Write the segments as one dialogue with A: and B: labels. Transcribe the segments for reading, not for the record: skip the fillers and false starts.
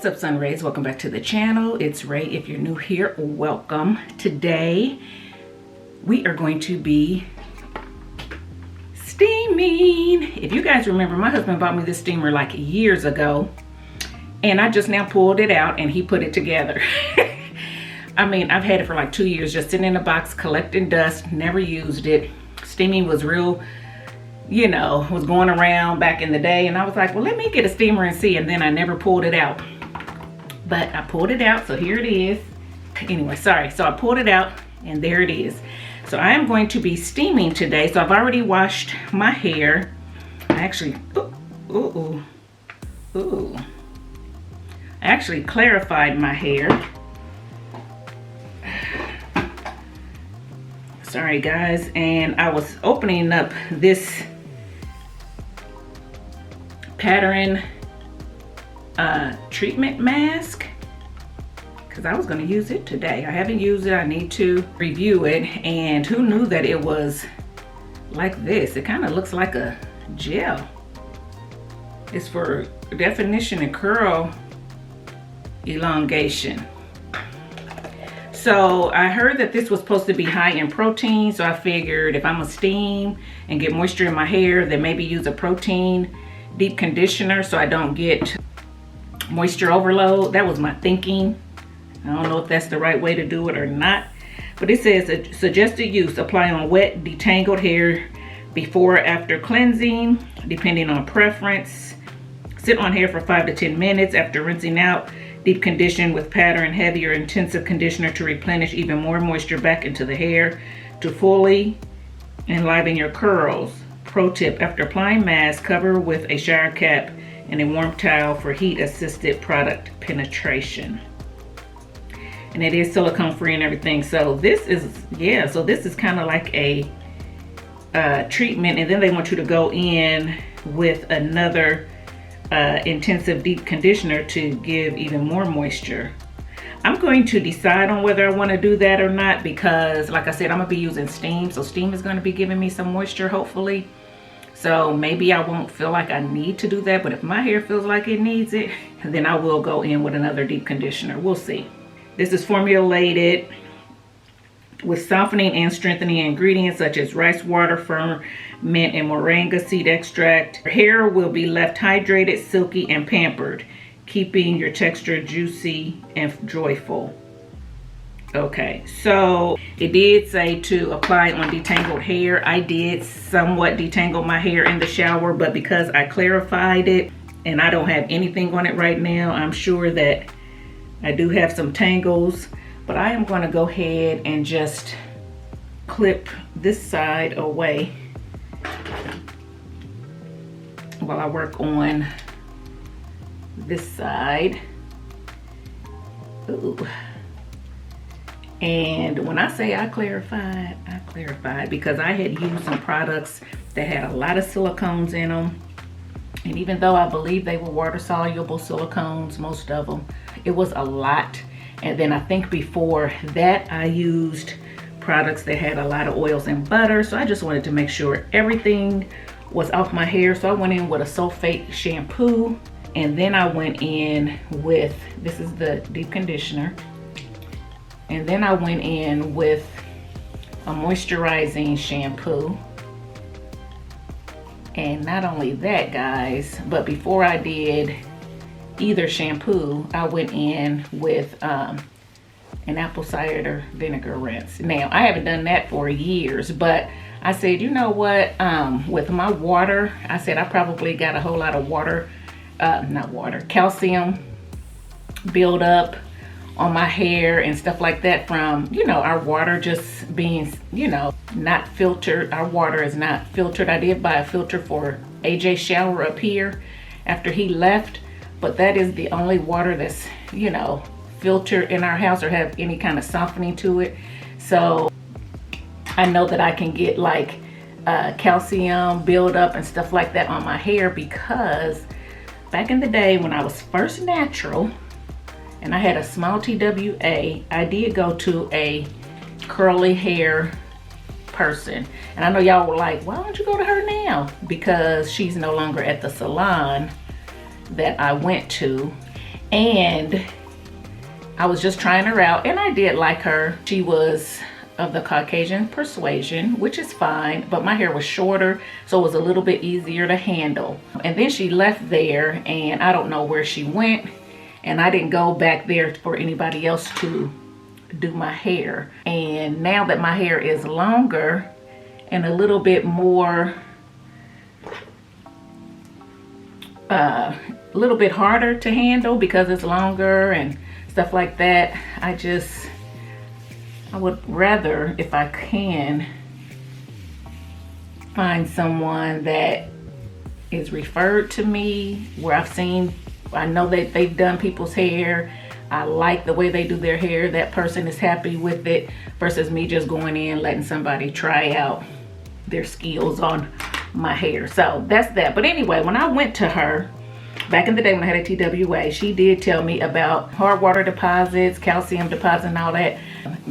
A: What's up, Sun Rays? Welcome back to the channel. It's Ray. If you're new here, welcome. Today we are going to be steaming. If you guys remember, my husband bought me this steamer like years ago, and I just now pulled it out and he put it together. I mean, I've had it for like 2 years, just sitting in a box collecting dust, never used it. Steaming was real, you know, was going around back in the day, and I was like, well, let me get a steamer and see, and then I never pulled it out. But I pulled it out, so here it is. Anyway, sorry, so I pulled it out and there it is. So I am going to be steaming today. So I've already washed my hair. I actually, I actually clarified my hair. Sorry guys, and I was opening up this pattern treatment mask because I was going to use it today. I haven't used it. I need to review it, and who knew that it was like this. It kind of looks like a gel. It's for definition and curl elongation. So I heard that this was supposed to be high in protein, so I figured if I'm gonna steam and get moisture in my hair, then maybe use a protein deep conditioner so I don't get moisture overload. That was my thinking. I don't know if that's the right way to do it or not, but it says suggested use: apply on wet, detangled hair before or after cleansing, depending on preference. Sit on hair for 5 to 10 minutes. After rinsing out, deep condition with pattern, heavy or intensive conditioner to replenish even more moisture back into the hair to fully enliven your curls. Pro tip: after applying mask, cover with a shower cap and a warm towel for heat assisted product penetration. And it is silicone free and everything. So this is, yeah, so this is kind of like a treatment, and then they want you to go in with another intensive deep conditioner to give even more moisture. I'm going to decide on whether I want to do that or not, because like I said, I'm gonna be using steam, so steam is going to be giving me some moisture hopefully. So maybe I won't feel like I need to do that, but if my hair feels like it needs it, then I will go in with another deep conditioner. We'll see. This is formulated with softening and strengthening ingredients such as rice water, ferment, and moringa seed extract. Your hair will be left hydrated, silky, and pampered, keeping your texture juicy and joyful. Okay, so it did say to apply on detangled hair. I did somewhat detangle my hair in the shower, but because I clarified it and I don't have anything on it right now, I'm sure that I do have some tangles. But I am going to go ahead and just clip this side away while I work on this side. Ooh. And when I say I clarified because I had used some products that had a lot of silicones in them. And even though I believe they were water soluble silicones, most of them, it was a lot. And then I think before that I used products that had a lot of oils and butter. So I just wanted to make sure everything was off my hair. So I went in with a sulfate shampoo, and then I went in with, this is the deep conditioner. And then I went in with a moisturizing shampoo. And not only that, guys, but before I did either shampoo, I went in with an apple cider vinegar rinse. Now, I haven't done that for years, but I said, you know what, with my water, I said I probably got a whole lot of calcium build up on my hair and stuff like that from, you know, our water just being, you know, not filtered. Our water is not filtered. I did buy a filter for AJ's shower up here after he left, but that is the only water that's, you know, filtered in our house or have any kind of softening to it. So I know that I can get like calcium buildup and stuff like that on my hair, because back in the day when I was first natural and I had a small TWA, I did go to a curly hair person. And I know y'all were like, why don't you go to her now? Because she's no longer at the salon that I went to. And I was just trying her out, and I did like her. She was of the Caucasian persuasion, which is fine, but my hair was shorter, so it was a little bit easier to handle. And then she left there, and I don't know where she went, and I didn't go back there for anybody else to do my hair. And now that my hair is longer and a little bit more a little bit harder to handle because it's longer and stuff like that, I would rather, if I can, find someone that is referred to me, where I know that they've done people's hair, I like the way they do their hair, that person is happy with it, versus me just going in letting somebody try out their skills on my hair. So that's that. But anyway, when I went to her back in the day when I had a TWA, she did tell me about hard water deposits, calcium deposits, and all that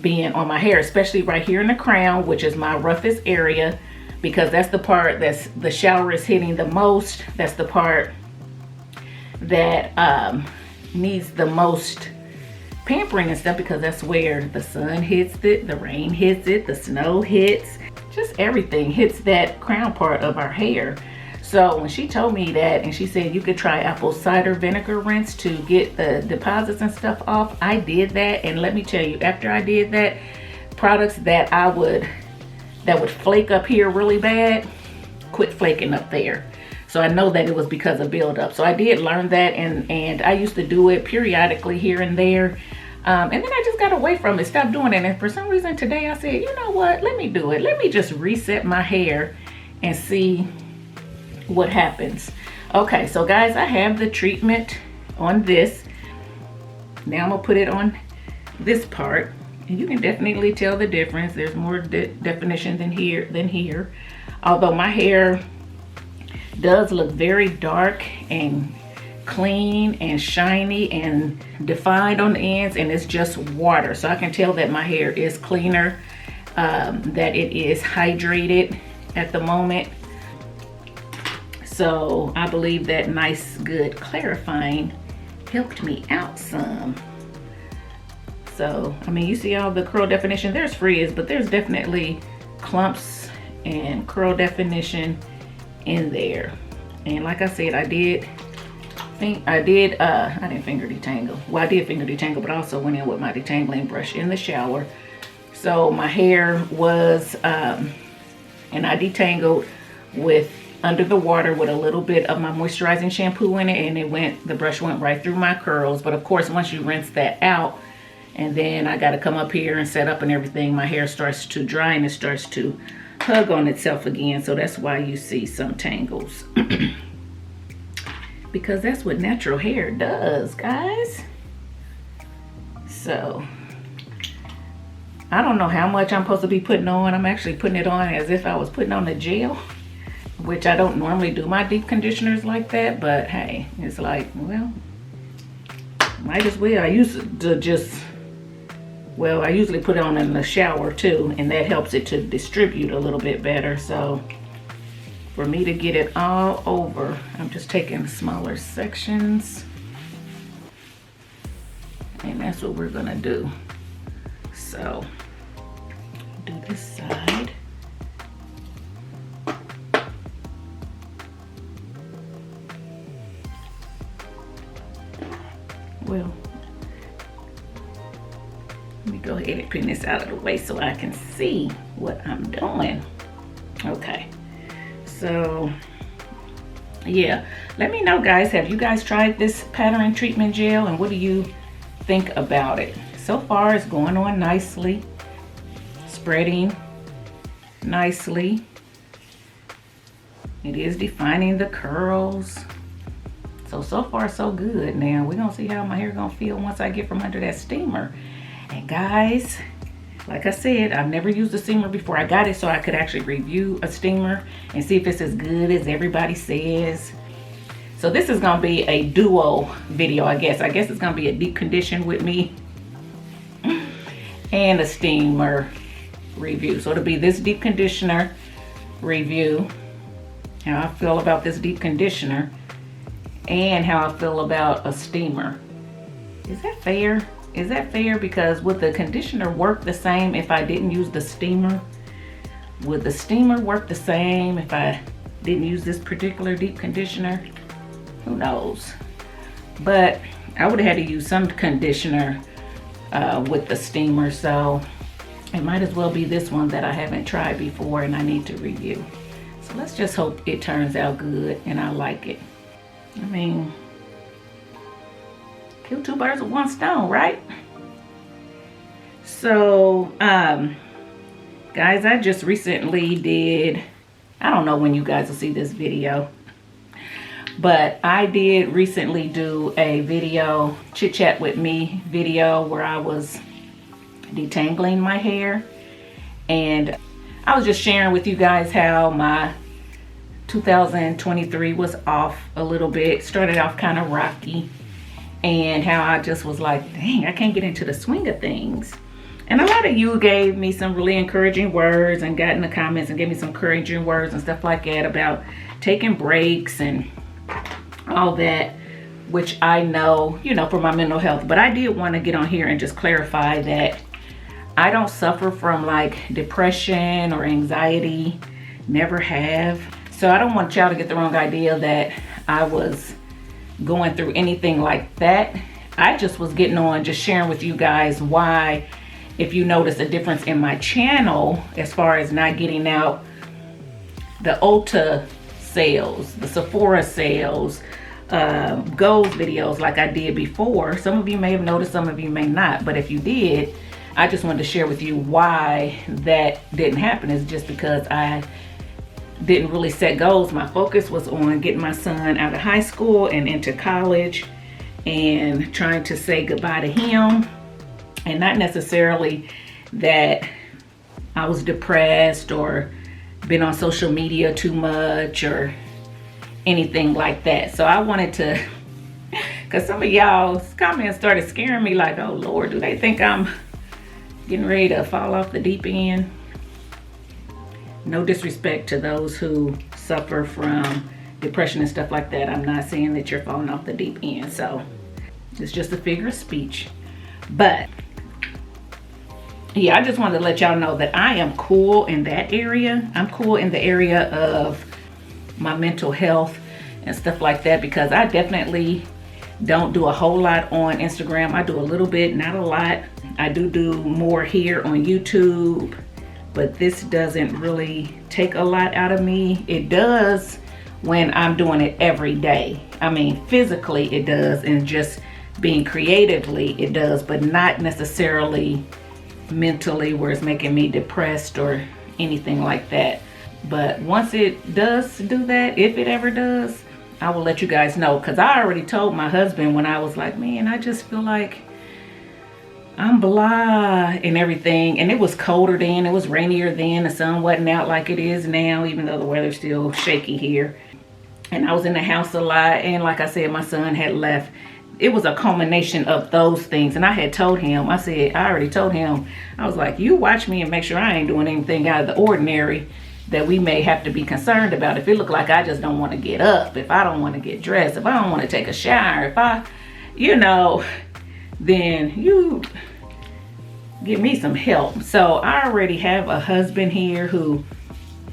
A: being on my hair, especially right here in the crown, which is my roughest area, because that's the part that's the shower is hitting the most. That's the part that needs the most pampering and stuff, because that's where the sun hits it, the rain hits it, the snow hits, just everything hits that crown part of our hair. So when she told me that, and she said you could try apple cider vinegar rinse to get the deposits and stuff off, I did that. And let me tell you, after I did that, products that would flake up here really bad quit flaking up there. So I know that it was because of buildup. So I did learn that, and I used to do it periodically here and there. And then I just got away from it, stopped doing it. And for some reason today I said, you know what, let me do it. Let me just reset my hair and see what happens. Okay, so guys, I have the treatment on this. Now I'm gonna put it on this part, and you can definitely tell the difference. There's more definition than here. Although my hair does look very dark and clean and shiny and defined on the ends, and it's just water. So I can tell that my hair is cleaner, that it is hydrated at the moment. So I believe that nice, good clarifying helped me out some. So, I mean, you see all the curl definition. There's frizz, but there's definitely clumps and curl definition in there. And like I said, I didn't finger detangle. Well, I did finger detangle, but I also went in with my detangling brush in the shower. So my hair was, and I detangled with under the water with a little bit of my moisturizing shampoo in it, and the brush went right through my curls. But of course, once you rinse that out, and then I got to come up here and set up and everything, my hair starts to dry and it starts to hug on itself again. So that's why you see some tangles. Because that's what natural hair does, guys. So I don't know how much I'm supposed to be putting on. I'm actually putting it on as if I was putting on a gel, which I don't normally do my deep conditioners like that, but hey, it's like, well, might as well. I usually put it on in the shower too, and that helps it to distribute a little bit better. So for me to get it all over, I'm just taking smaller sections, and that's what we're gonna do. So do this side. Well, let me go ahead and pin this out of the way so I can see what I'm doing. Okay, so yeah, let me know, guys, have you guys tried this pattern treatment gel, and what do you think about it? So far it's going on nicely, spreading nicely. It is defining the curls. So far so good. Now we're gonna see how my hair gonna feel once I get from under that steamer. And guys, like I said, I've never used a steamer before. I got it so I could actually review a steamer and see if it's as good as everybody says. So this is gonna be a duo video, I guess. I guess it's gonna be a deep condition with me and a steamer review. So it'll be this deep conditioner review, how I feel about this deep conditioner, and how I feel about a steamer Is that fair? Is that fair? Because would the conditioner work the same if I didn't use the steamer? Would the steamer work the same if I didn't use this particular deep conditioner? Who knows? But I would have had to use some conditioner with the steamer, so it might as well be this one that I haven't tried before and I need to review. So let's just hope it turns out good and I like it. I mean, kill two birds with one stone, right? So, guys, I just recently did, I don't know when you guys will see this video, but I did recently do a video, chit chat with me video, where I was detangling my hair. And I was just sharing with you guys how my 2023 was off a little bit. Started off kind of rocky, and how I just was like, dang, I can't get into the swing of things. And a lot of you gave me some really encouraging words and got in the comments and gave me some encouraging words and stuff like that about taking breaks and all that, which I know, you know, for my mental health. But I did want to get on here and just clarify that I don't suffer from like depression or anxiety, never have. So I don't want y'all to get the wrong idea that I was going through anything like that. I just was getting on, just sharing with you guys why, if you notice a difference in my channel as far as not getting out the Ulta sales, the Sephora sales, goals videos like I did before. Some of you may have noticed, some of you may not, but if you did, I just wanted to share with you why that didn't happen. Is just because I didn't really set goals. My focus was on getting my son out of high school and into college and trying to say goodbye to him, and not necessarily that I was depressed or been on social media too much or anything like that. So I wanted to, because some of y'all's comments started scaring me, like, oh Lord, do they think I'm getting ready to fall off the deep end? No disrespect to those who suffer from depression and stuff like that. I'm not saying that you're falling off the deep end. So it's just a figure of speech. But yeah, I just wanted to let y'all know that I am cool in that area. I'm cool in the area of my mental health and stuff like that, because I definitely don't do a whole lot on Instagram. I do a little bit, not a lot. I do more here on YouTube, but this doesn't really take a lot out of me. It does when I'm doing it every day. I mean, physically it does, and just being creatively it does, but not necessarily mentally where it's making me depressed or anything like that. But once it does do that, if it ever does, I will let you guys know, because I already told my husband when I was like, man, I just feel like I'm blah and everything. And it was colder then, it was rainier then, the sun wasn't out like it is now, even though the weather's still shaky here. And I was in the house a lot, and like I said, my son had left. It was a culmination of those things. And I had told him, I already told him, I was like, you watch me and make sure I ain't doing anything out of the ordinary that we may have to be concerned about. If it look like I just don't want to get up, if I don't want to get dressed, if I don't want to take a shower, if I, you know, then you give me some help. So I already have a husband here who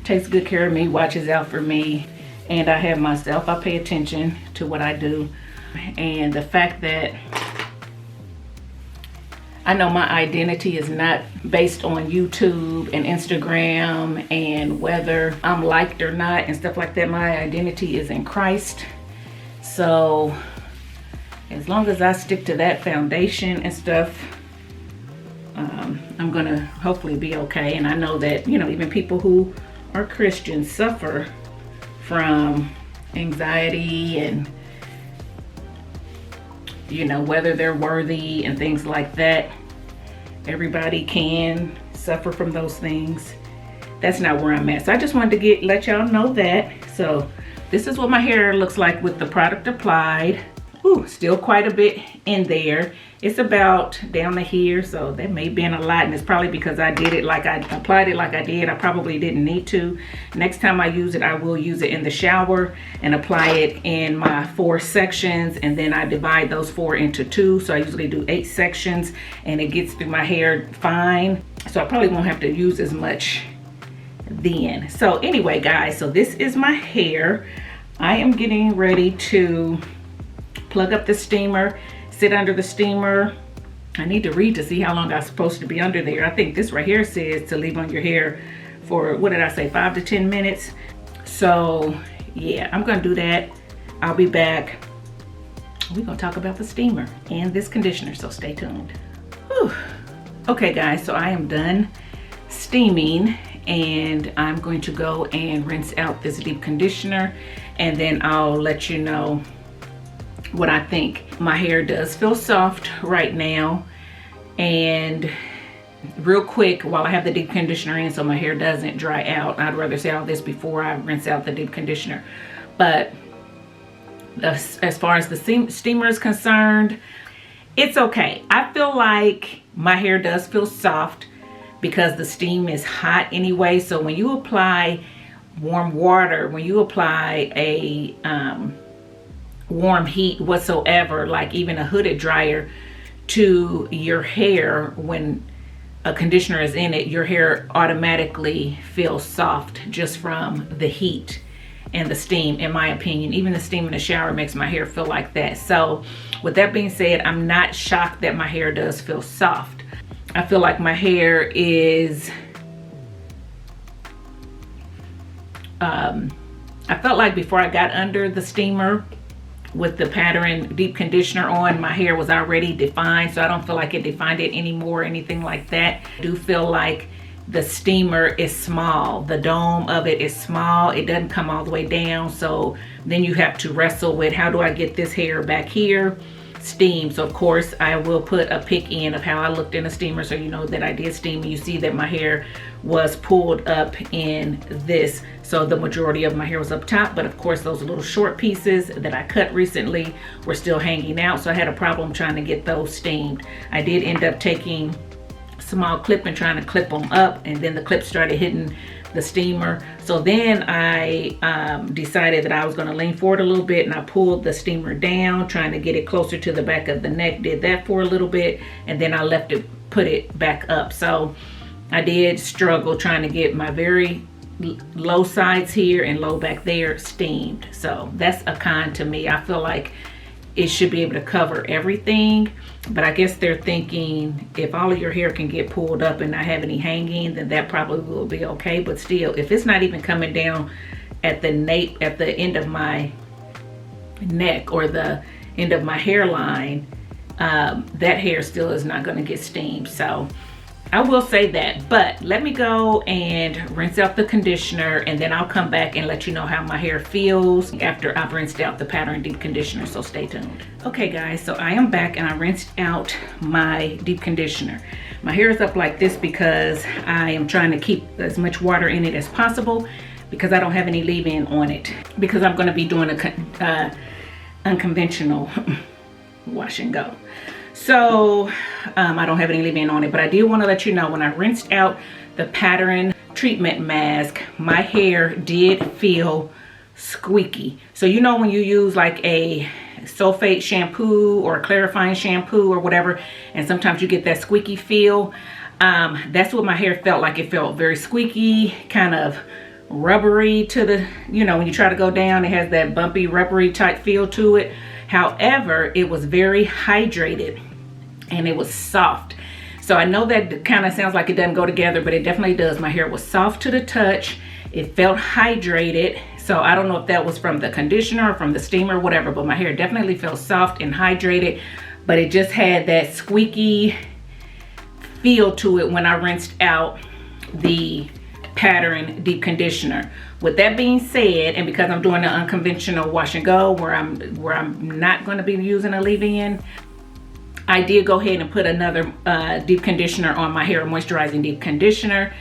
A: takes good care of me, watches out for me, and I have myself. I pay attention to what I do. And the fact that I know my identity is not based on YouTube and Instagram and whether I'm liked or not and stuff like that. My identity is in Christ. So as long as I stick to that foundation and stuff, I'm gonna hopefully be okay. And I know that, you know, even people who are Christians suffer from anxiety and, you know, whether they're worthy and things like that. Everybody can suffer from those things. That's not where I'm at. So I just wanted to let y'all know that. So this is what my hair looks like with the product applied. Still quite a bit in there. It's about down to here, so that may have been a lot, and it's probably because I did it like I applied it like I did. I probably didn't need to. Next time I use it, I will use it in the shower and apply it in my 4 sections, and then I divide those 4 into 2. So I usually do 8 sections, and it gets through my hair fine. So I probably won't have to use as much then. So anyway, guys, so this is my hair. I am getting ready to plug up the steamer, sit under the steamer. I need to read to see how long I'm supposed to be under there. I think this right here says to leave on your hair for, what did I say, 5 to 10 minutes. So yeah, I'm gonna do that. I'll be back. We're gonna talk about the steamer and this conditioner, so stay tuned. Whew. Okay guys, so I am done steaming, and I'm going to go and rinse out this deep conditioner, and then I'll let you know what I think. My hair does feel soft right now, and real quick, while I have the deep conditioner in so my hair doesn't dry out, I'd rather say all this before I rinse out the deep conditioner, but as far as the steamer is concerned, it's okay. I feel like my hair does feel soft because the steam is hot anyway. So when you apply warm water, when you apply a warm heat whatsoever, like even a hooded dryer to your hair, when a conditioner is in it, your hair automatically feels soft just from the heat and the steam, in my opinion. Even the steam in the shower makes my hair feel like that. So with that being said, I'm not shocked that my hair does feel soft. I feel like my hair is, I felt like before I got under the steamer with the pattern deep conditioner on, my hair was already defined, so I don't feel like it defined it anymore or anything like that. I do feel like the steamer is small. The dome of it is small. It doesn't come all the way down, so then you have to wrestle with, how do I get this hair back here? Steam. So of course I will put a pic in of how I looked in a steamer, so you know that I did steam, and you see that my hair was pulled up in this. So the majority of my hair was up top, but of course those little short pieces that I cut recently were still hanging out, so I had a problem trying to get those steamed. I did end up taking a small clip and trying to clip them up, and then the clip started hitting the steamer. So then I decided that I was going to lean forward a little bit, and I pulled the steamer down, trying to get it closer to the back of the neck. Did that for a little bit, and then I left it, put it back up. So I did struggle trying to get my very low sides here and low back there steamed. So that's a con to me. I feel like it should be able to cover everything, but I guess they're thinking if all of your hair can get pulled up and not have any hanging, then that probably will be okay. But still, if it's not even coming down at the nape, at the end of my neck or the end of my hairline, that hair still is not going to get steamed. So I will say that, but let me go and rinse out the conditioner, and then I'll come back and let you know how my hair feels after I've rinsed out the pattern deep conditioner, so stay tuned. Okay guys, so I am back and I rinsed out my deep conditioner. My hair is up like this because I am trying to keep as much water in it as possible because I don't have any leave-in on it, because I'm going to be doing a unconventional wash and go. So I don't have any leave-in on it, but I did want to let you know, when I rinsed out the pattern treatment mask, my hair did feel squeaky. So you know when you use like a sulfate shampoo or a clarifying shampoo or whatever, and sometimes you get that squeaky feel, that's what my hair felt like. It felt very squeaky, kind of rubbery to the, you know, when you try to go down, it has that bumpy rubbery type feel to it. However, it was very hydrated and it was soft. So I know that kind of sounds like it doesn't go together, but it definitely does. My hair was soft to the touch. It felt hydrated. So I don't know if that was from the conditioner or from the steamer or whatever, but my hair definitely felt soft and hydrated, but it just had that squeaky feel to it when I rinsed out the pattern deep conditioner. With that being said, and because I'm doing the unconventional wash and go where I'm not going to be using a leave-in, I did go ahead and put another deep conditioner on my hair, moisturizing deep conditioner,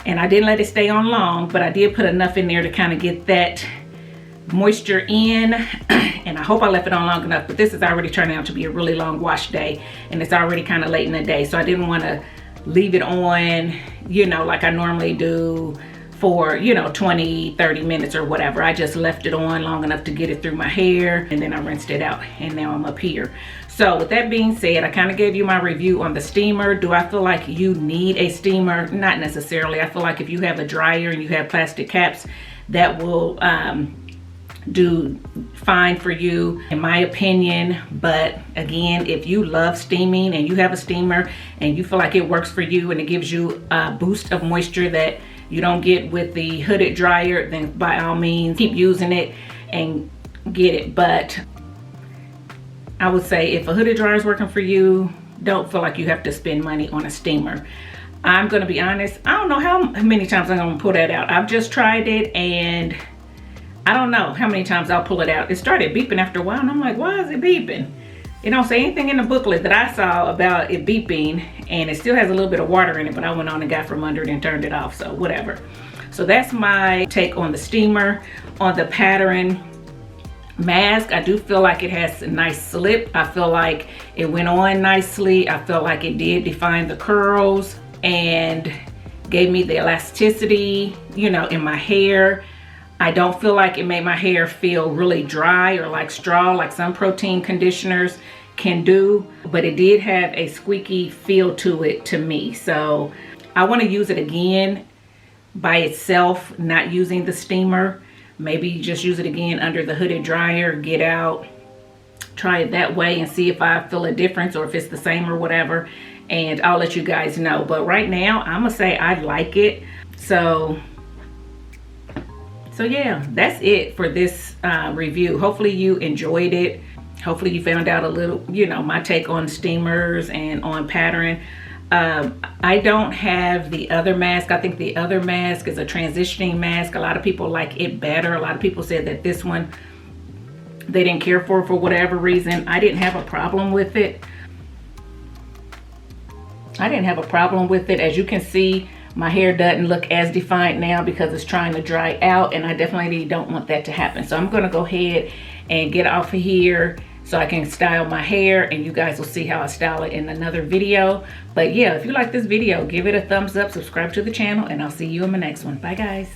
A: and I didn't let it stay on long, but I did put enough in there to kind of get that moisture in, and I hope I left it on long enough, but this is already turning out to be a really long wash day, and it's already kind of late in the day, so I didn't want to leave it on, you know, like I normally do for, you know, 20-30 minutes or whatever. I just left it on long enough to get it through my hair, and then I rinsed it out, and now I'm up here. So with that being said, I kind of gave you my review on the steamer. Do I feel like you need a steamer? Not necessarily. I feel like if you have a dryer and you have plastic caps, that will do fine for you, in my opinion. But again, if you love steaming and you have a steamer and you feel like it works for you and it gives you a boost of moisture that you don't get with the hooded dryer, then by all means keep using it and get it. But I would say if a hooded dryer is working for you, don't feel like you have to spend money on a steamer. I'm gonna be honest, I don't know how many times I'm gonna pull that out. I've just tried it, and I don't know how many times I'll pull it out. It started beeping after a while, and I'm like, why is it beeping? It don't say anything in the booklet that I saw about it beeping, and it still has a little bit of water in it, but I went on and got from under it and turned it off, so whatever. So that's my take on the steamer. On the Pattern mask, I do feel like it has a nice slip. I feel like it went on nicely. I feel like it did define the curls and gave me the elasticity, you know, in my hair. I don't feel like it made my hair feel really dry or like straw, like some protein conditioners can do, but it did have a squeaky feel to it to me. So I want to use it again by itself, not using the steamer. Maybe just use it again under the hooded dryer, get out, try it that way and see if I feel a difference or if it's the same or whatever, and I'll let you guys know. But right now, I'm gonna say I like it. So yeah, that's it for this review. Hopefully you enjoyed it. Hopefully you found out a little, you know, my take on steamers and on Pattern. I don't have the other mask. I think the other mask is a transitioning mask. A lot of people like it better. A lot of people said that this one they didn't care for whatever reason. I didn't have a problem with it. I didn't have a problem with it. As you can see, my hair doesn't look as defined now because it's trying to dry out, and I definitely don't want that to happen. So I'm gonna go ahead and get off of here so I can style my hair, and you guys will see how I style it in another video. But yeah, if you like this video, give it a thumbs up, subscribe to the channel, and I'll see you in my next one. Bye guys.